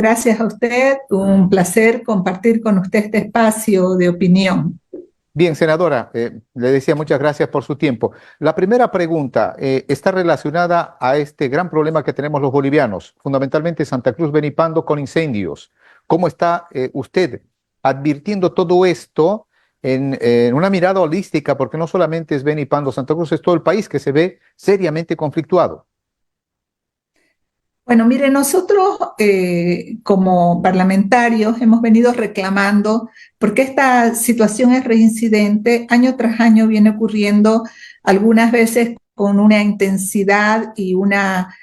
Gracias a usted, un placer compartir con usted este espacio de opinión. Bien, senadora, le decía muchas gracias por su tiempo. La primera pregunta está relacionada a este gran problema que tenemos los bolivianos, fundamentalmente Santa Cruz, Benipando, con incendios. ¿Cómo está usted advirtiendo todo esto en una mirada holística? Porque no solamente es Benipando, Santa Cruz, es todo el país que se ve seriamente conflictuado. Bueno, mire, nosotros como parlamentarios hemos venido reclamando, porque esta situación es reincidente, año tras año viene ocurriendo, algunas veces con una intensidad y una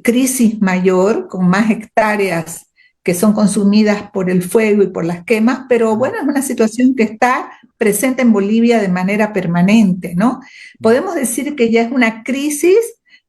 crisis mayor, con más hectáreas que son consumidas por el fuego y por las quemas, pero bueno, es una situación que está presente en Bolivia de manera permanente, ¿no? Podemos decir que ya es una crisis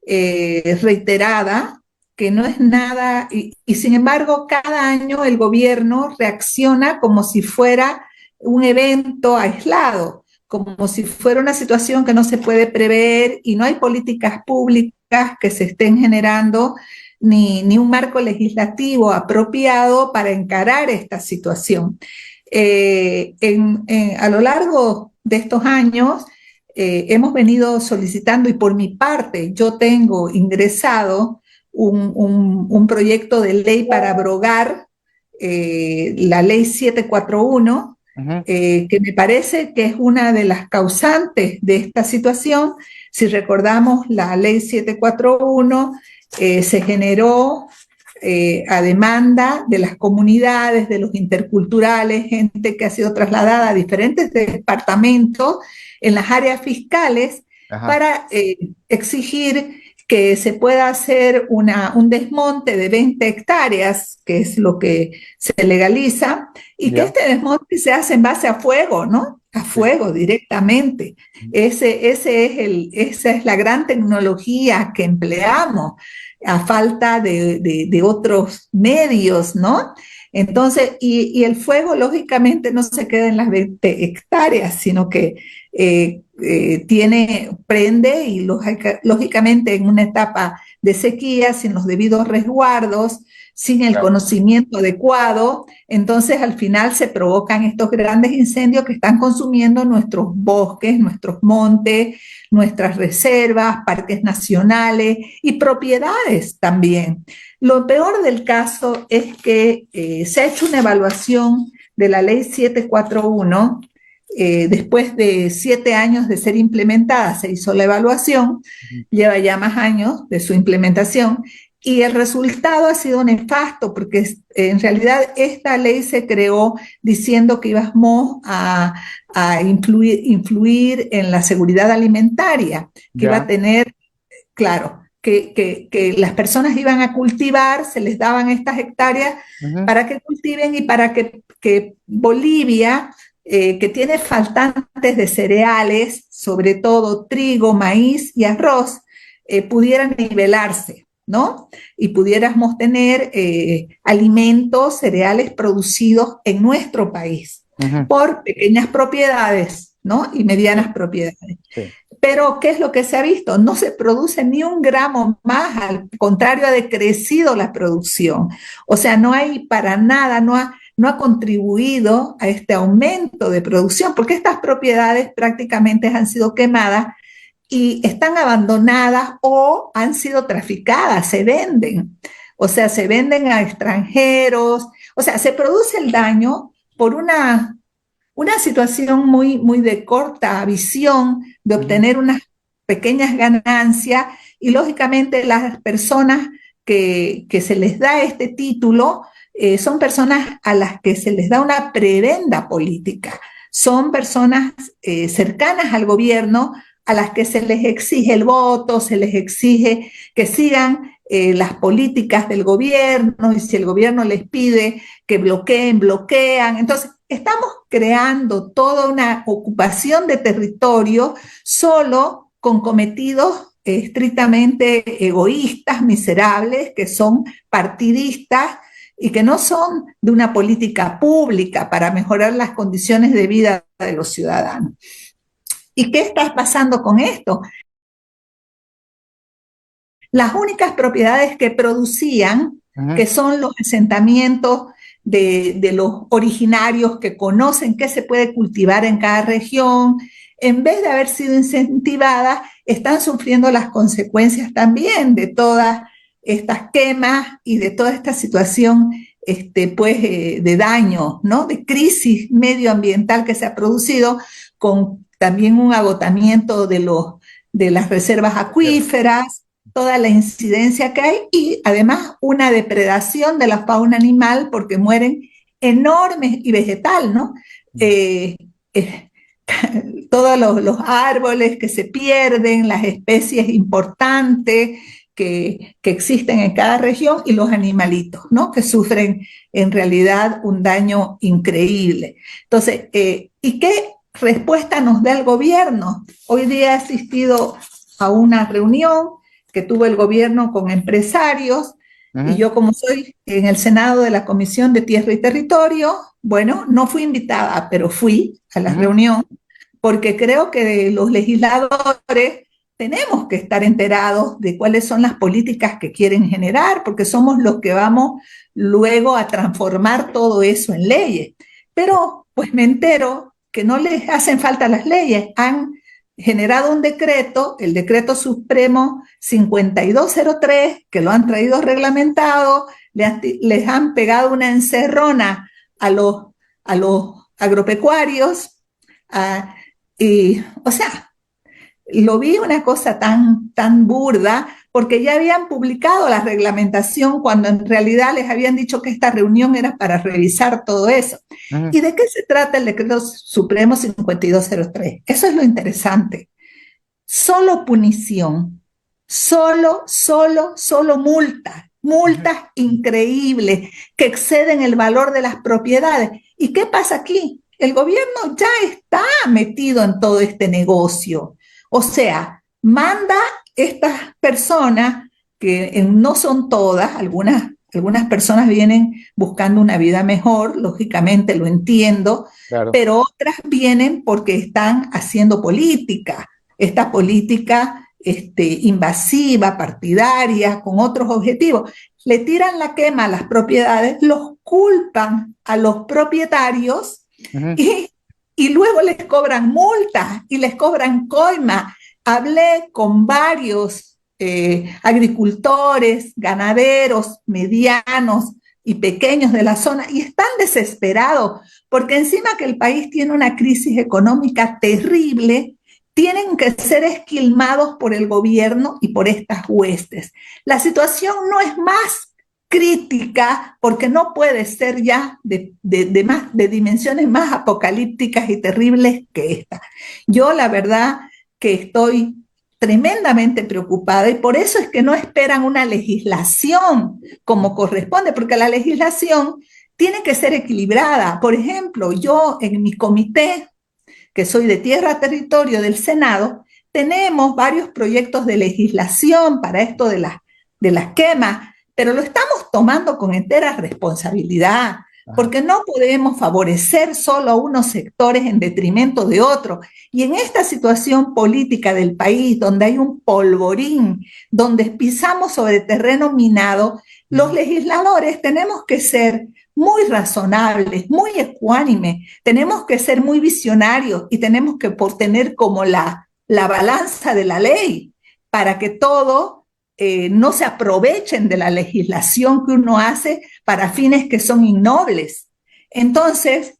reiterada, que no es nada, y sin embargo cada año el gobierno reacciona como si fuera un evento aislado, como si fuera una situación que no se puede prever y no hay políticas públicas que se estén generando ni un marco legislativo apropiado para encarar esta situación. A lo largo de estos años hemos venido solicitando, y por mi parte yo tengo ingresado un proyecto de ley para abrogar la ley 741, Ujú. que me parece que es una de las causantes de esta situación. Si recordamos, la ley 741 se generó a demanda de las comunidades, de los interculturales, gente que ha sido trasladada a diferentes departamentos en las áreas fiscales Ajá. para exigir que se pueda hacer un desmonte de 20 hectáreas, que es lo que se legaliza, y que Ya. este desmonte se hace en base a fuego, ¿no? A Sí. fuego directamente. Esa es la gran tecnología que empleamos a falta de otros medios, ¿no? Entonces, y el fuego lógicamente no se queda en las 20 hectáreas, sino que prende y lógicamente en una etapa de sequía, sin los debidos resguardos, sin el Claro. conocimiento adecuado, entonces al final se provocan estos grandes incendios que están consumiendo nuestros bosques, nuestros montes, nuestras reservas, parques nacionales y propiedades también. Lo peor del caso es que se ha hecho una evaluación de la ley 741. Después de 7 años de ser implementada, se hizo la evaluación, Ujú. lleva ya más años de su implementación, y el resultado ha sido nefasto, porque en realidad esta ley se creó diciendo que íbamos a influir en la seguridad alimentaria, que iba a Ya. tener, claro, que las personas iban a cultivar, se les daban estas hectáreas Ujú. para que cultiven y para que Bolivia, que tiene faltantes de cereales, sobre todo trigo, maíz y arroz, pudiera nivelarse, ¿no? Y pudiéramos tener alimentos, cereales producidos en nuestro país Ujú. por pequeñas propiedades, ¿no? Y Sí, medianas propiedades. sí. Pero, ¿qué es lo que se ha visto? No se produce ni un gramo más, al contrario, ha decrecido la producción. O sea, no hay para nada, no ha contribuido a este aumento de producción, porque estas propiedades prácticamente han sido quemadas y están abandonadas o han sido traficadas, se venden. O sea, se venden a extranjeros. O sea, se produce el daño por una situación muy de corta visión, de Ujú. obtener unas pequeñas ganancias, y lógicamente las personas que se les da este título son personas a las que se les da una prebenda política, son personas cercanas al gobierno a las que se les exige el voto, se les exige que sigan las políticas del gobierno, y si el gobierno les pide que bloqueen, bloquean. Entonces, estamos creando toda una ocupación de territorio solo con cometidos estrictamente egoístas, miserables, que son partidistas y que no son de una política pública para mejorar las condiciones de vida de los ciudadanos. ¿Y qué está pasando con esto? Las únicas propiedades que producían Ujú. que son los asentamientos de los originarios que conocen qué se puede cultivar en cada región, en vez de haber sido incentivadas, están sufriendo las consecuencias también de todas estas quemas y de toda esta situación de daño, ¿no? De crisis medioambiental que se ha producido con también un agotamiento de las reservas acuíferas, toda la incidencia que hay y además una depredación de la fauna animal porque mueren enormes y vegetal, ¿no? Eh, eh, todos los árboles que se pierden, las especies importantes que existen en cada región y los animalitos, ¿no? Que sufren en realidad un daño increíble. Entonces, ¿y qué respuesta nos da el gobierno? Hoy día he asistido a una reunión que tuvo el gobierno con empresarios y Ujú. yo como soy en el Senado de la Comisión de Tierra y Territorio, bueno, no fui invitada, pero fui a la Ujú. reunión porque creo que los legisladores tenemos que estar enterados de cuáles son las políticas que quieren generar, porque somos los que vamos luego a transformar todo eso en leyes. Pero pues me entero que no les hacen falta las leyes, han generado un decreto, el decreto supremo 5203, que lo han traído reglamentado, les han pegado una encerrona a los agropecuarios, a, y, o sea, lo vi una cosa tan burda, porque ya habían publicado la reglamentación cuando en realidad les habían dicho que esta reunión era para revisar todo eso. Ujú. ¿Y de qué se trata el decreto supremo 5203? Eso es lo interesante. Solo punición, solo multas, Ujú. multas increíbles que exceden el valor de las propiedades. ¿Y qué pasa aquí? El gobierno ya está metido en todo este negocio. O sea, manda estas personas, que no son todas, algunas personas vienen buscando una vida mejor, lógicamente lo entiendo, Claro. pero otras vienen porque están haciendo política, esta política invasiva, partidaria, con otros objetivos. Le tiran la quema a las propiedades, los culpan a los propietarios Ujú. y, y luego les cobran multas y les cobran coima. Hablé con varios agricultores, ganaderos, medianos y pequeños de la zona y están desesperados porque encima que el país tiene una crisis económica terrible, tienen que ser esquilmados por el gobierno y por estas huestes. La situación no es más crítica porque no puede ser ya de dimensiones más apocalípticas y terribles que esta. Yo la verdad que estoy tremendamente preocupada y por eso es que no esperan una legislación como corresponde, porque la legislación tiene que ser equilibrada. Por ejemplo, yo en mi comité, que soy de Tierra Territorio del Senado, tenemos varios proyectos de legislación para esto de las quemas, pero lo estamos tomando con entera responsabilidad, Ajá. porque no podemos favorecer solo a unos sectores en detrimento de otros. Y en esta situación política del país, donde hay un polvorín, donde pisamos sobre terreno minado, los Ujú. legisladores tenemos que ser muy razonables, muy ecuánimes, tenemos que ser muy visionarios y tenemos que tener como la balanza de la ley para que todo no se aprovechen de la legislación que uno hace para fines que son innobles. Entonces,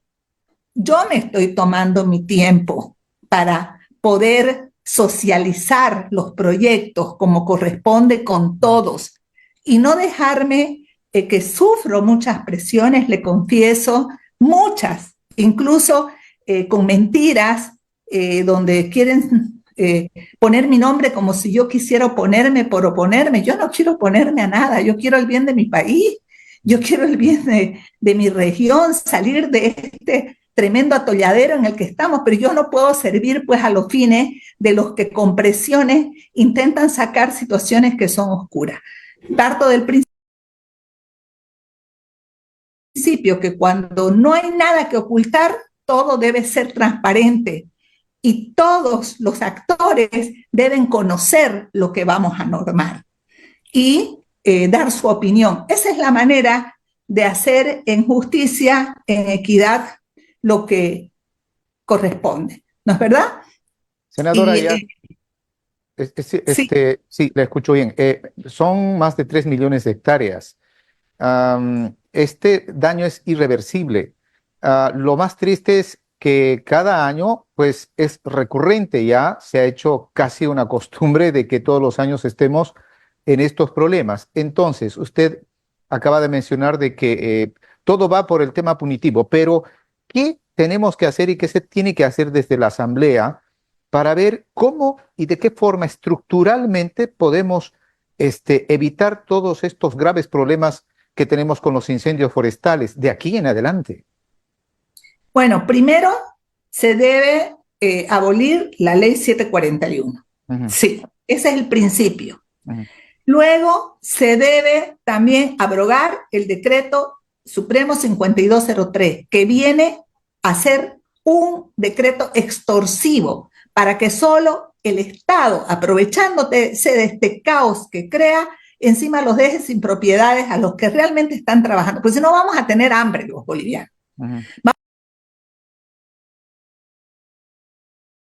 yo me estoy tomando mi tiempo para poder socializar los proyectos como corresponde con todos y no dejarme que sufro muchas presiones, le confieso, muchas, incluso con mentiras, donde quieren poner mi nombre como si yo quisiera oponerme por oponerme. Yo no quiero oponerme a nada, yo quiero el bien de mi país, yo quiero el bien de mi región, salir de este tremendo atolladero en el que estamos, pero yo no puedo servir pues a los fines de los que con presiones intentan sacar situaciones que son oscuras. Parto del principio que cuando no hay nada que ocultar, todo debe ser transparente y todos los actores deben conocer lo que vamos a normar. Y dar su opinión. Esa es la manera de hacer en justicia, en equidad, lo que corresponde. ¿No es verdad? Senadora, Y ya, sí, sí, la escucho bien. Son más de 3 millones de hectáreas. Este daño es irreversible. Lo más triste es que cada año, pues es recurrente ya, se ha hecho casi una costumbre de que todos los años estemos en estos problemas. Entonces, usted acaba de mencionar de que todo va por el tema punitivo, pero ¿qué tenemos que hacer y qué se tiene que hacer desde la Asamblea para ver cómo y de qué forma estructuralmente podemos evitar todos estos graves problemas que tenemos con los incendios forestales de aquí en adelante? bueno, primero se debe abolir la ley 741. Ujú, Sí, ese es el principio. ujú, Luego se debe también abrogar el decreto Supremo 5203, que viene a ser un decreto extorsivo para que solo el Estado, aprovechándose de este caos que crea, encima los deje sin propiedades a los que realmente están trabajando. Pues si no, vamos a tener hambre los bolivianos. ujú.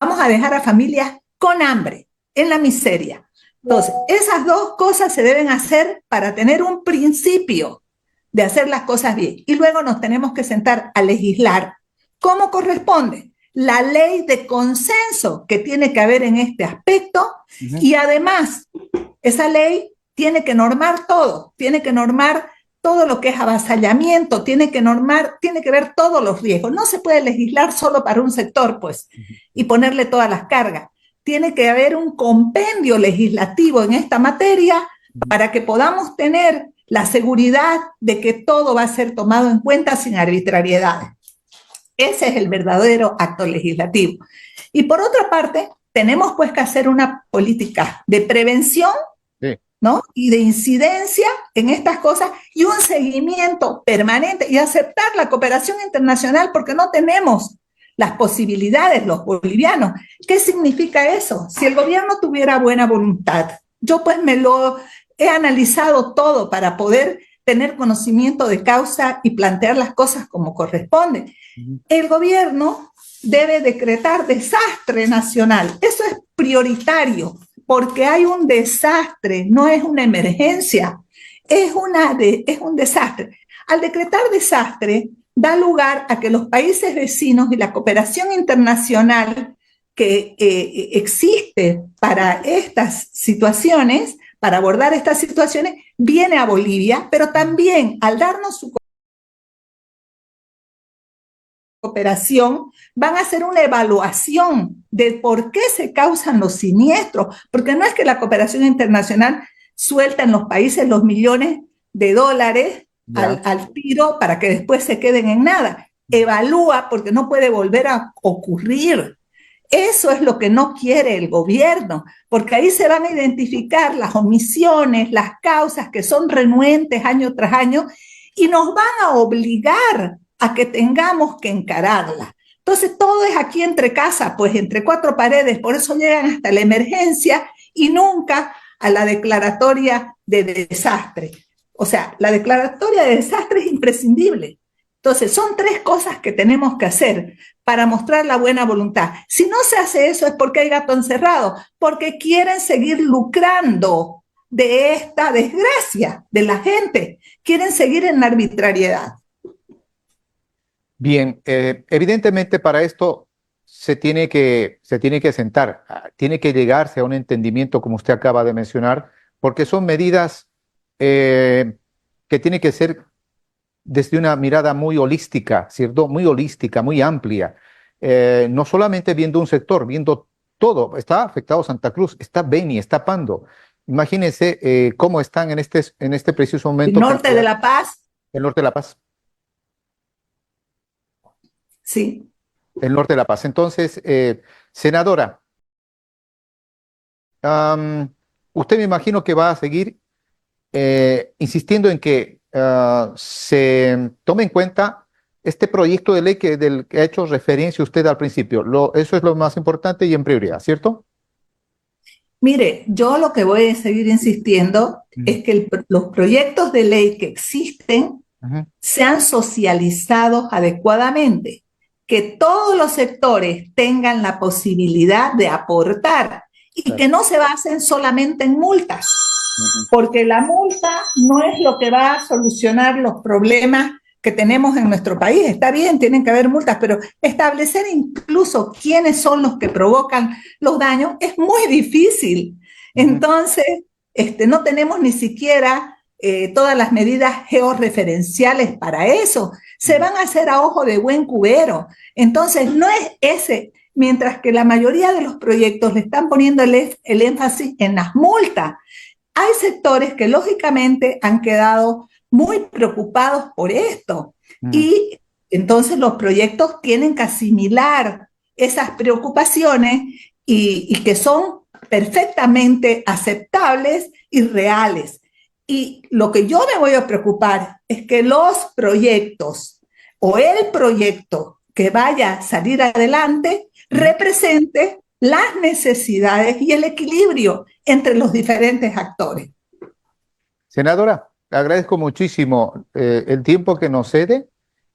Vamos a dejar a familias con hambre, en la miseria. Entonces, esas dos cosas se deben hacer para tener un principio de hacer las cosas bien. Y luego nos tenemos que sentar a legislar como corresponde. La ley de consenso que tiene que haber en este aspecto Ujú. y además esa ley tiene que normar todo, tiene que normar todo lo que es avasallamiento, tiene que normar, tiene que ver todos los riesgos. No se puede legislar solo para un sector, pues, y ponerle todas las cargas. Tiene que haber un compendio legislativo en esta materia para que podamos tener la seguridad de que todo va a ser tomado en cuenta sin arbitrariedades. Ese es el verdadero acto legislativo. Y por otra parte, tenemos pues que hacer una política de prevención, Sí. ¿no? Y de incidencia en estas cosas y un seguimiento permanente y aceptar la cooperación internacional porque no tenemos las posibilidades los bolivianos. ¿Qué significa eso? Si el gobierno tuviera buena voluntad, yo pues me lo he analizado todo para poder tener conocimiento de causa y plantear las cosas como corresponde. Ujú. El gobierno debe decretar desastre nacional. Eso es prioritario porque hay un desastre, no es una emergencia, es un desastre. Al decretar desastre, da lugar a que los países vecinos y la cooperación internacional que existe para estas situaciones, para abordar estas situaciones, viene a Bolivia, pero también al darnos su cooperación, van a hacer una evaluación de por qué se causan los siniestros, porque no es que la cooperación internacional suelta en los países los millones de dólares Ya. al tiro para que después se queden en nada. Evalúa porque no puede volver a ocurrir. Eso es lo que no quiere el gobierno, porque ahí se van a identificar las omisiones, las causas que son renuentes año tras año y nos van a obligar a que tengamos que encararla. Entonces todo es aquí entre casa, pues entre cuatro paredes, por eso llegan hasta la emergencia y nunca a la declaratoria de desastre. O sea, la declaratoria de desastre es imprescindible. Entonces, son tres cosas que tenemos que hacer para mostrar la buena voluntad. Si no se hace eso es porque hay gato encerrado, porque quieren seguir lucrando de esta desgracia de la gente, quieren seguir en la arbitrariedad. Bien, evidentemente para esto se tiene que sentar, tiene que llegarse a un entendimiento, como usted acaba de mencionar, porque son medidas que tienen que ser desde una mirada muy holística, ¿cierto? Muy holística, muy amplia. No solamente viendo un sector, viendo todo. Está afectado Santa Cruz, está Beni, está Pando. Imagínense cómo están en este preciso El momento norte de Canavedal, La Paz, el norte de La Paz. sí. El norte de La Paz. Entonces, senadora, am, usted me imagino que va a seguir insistiendo en que se tome en cuenta este proyecto de ley del que ha hecho referencia usted al principio. Eso es lo más importante y en prioridad, ¿cierto? Mire, yo lo que voy a seguir insistiendo es que los proyectos de ley que existen sean socializados adecuadamente, que todos los sectores tengan la posibilidad de aportar y que no se basen solamente en multas, porque la multa no es lo que va a solucionar los problemas que tenemos en nuestro país. Está bien, tienen que haber multas, pero establecer incluso quiénes son los que provocan los daños es muy difícil. Entonces, no tenemos ni siquiera todas las medidas georreferenciales para eso. Se van a hacer a ojo de buen cubero. Entonces, no es ese, mientras que la mayoría de los proyectos le están poniendo el énfasis en las multas. Hay sectores que lógicamente han quedado muy preocupados por esto y entonces los proyectos tienen que asimilar esas preocupaciones y que son perfectamente aceptables y reales. Y lo que yo me voy a preocupar es que los proyectos o el proyecto que vaya a salir adelante represente las necesidades y el equilibrio entre los diferentes actores. Senadora, agradezco muchísimo el tiempo que nos cede.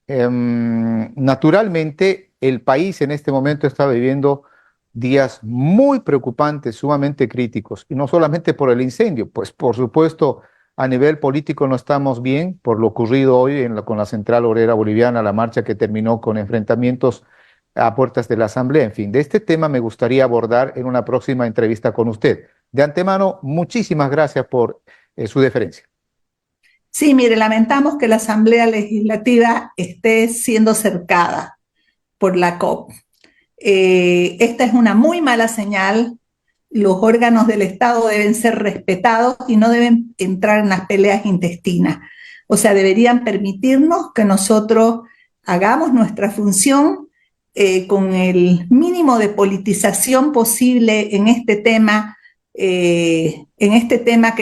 Naturalmente, el país en este momento está viviendo días muy preocupantes, sumamente críticos, y no solamente por el incendio, pues por supuesto a nivel político no estamos bien por lo ocurrido hoy con la Central Obrera Boliviana, la marcha que terminó con enfrentamientos a puertas de la Asamblea. En fin, de este tema me gustaría abordar en una próxima entrevista con usted. De antemano, muchísimas gracias por su deferencia. Sí, mire, lamentamos que la Asamblea Legislativa esté siendo cercada por la COP. Esta es una muy mala señal. Los órganos del Estado deben ser respetados y no deben entrar en las peleas intestinas. O sea, deberían permitirnos que nosotros hagamos nuestra función con el mínimo de politización posible en este tema que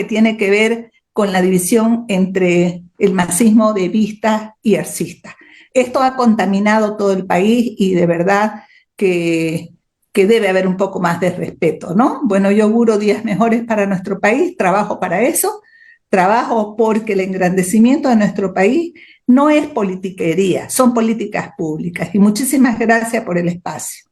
tiene que ver con la división entre el masismo deísta y arcista. Esto ha contaminado todo el país y de verdad que debe haber un poco más de respeto, ¿no? Bueno, yo auguro días mejores para nuestro país, trabajo para eso, trabajo porque el engrandecimiento de nuestro país no es politiquería, son políticas públicas. Y muchísimas gracias por el espacio.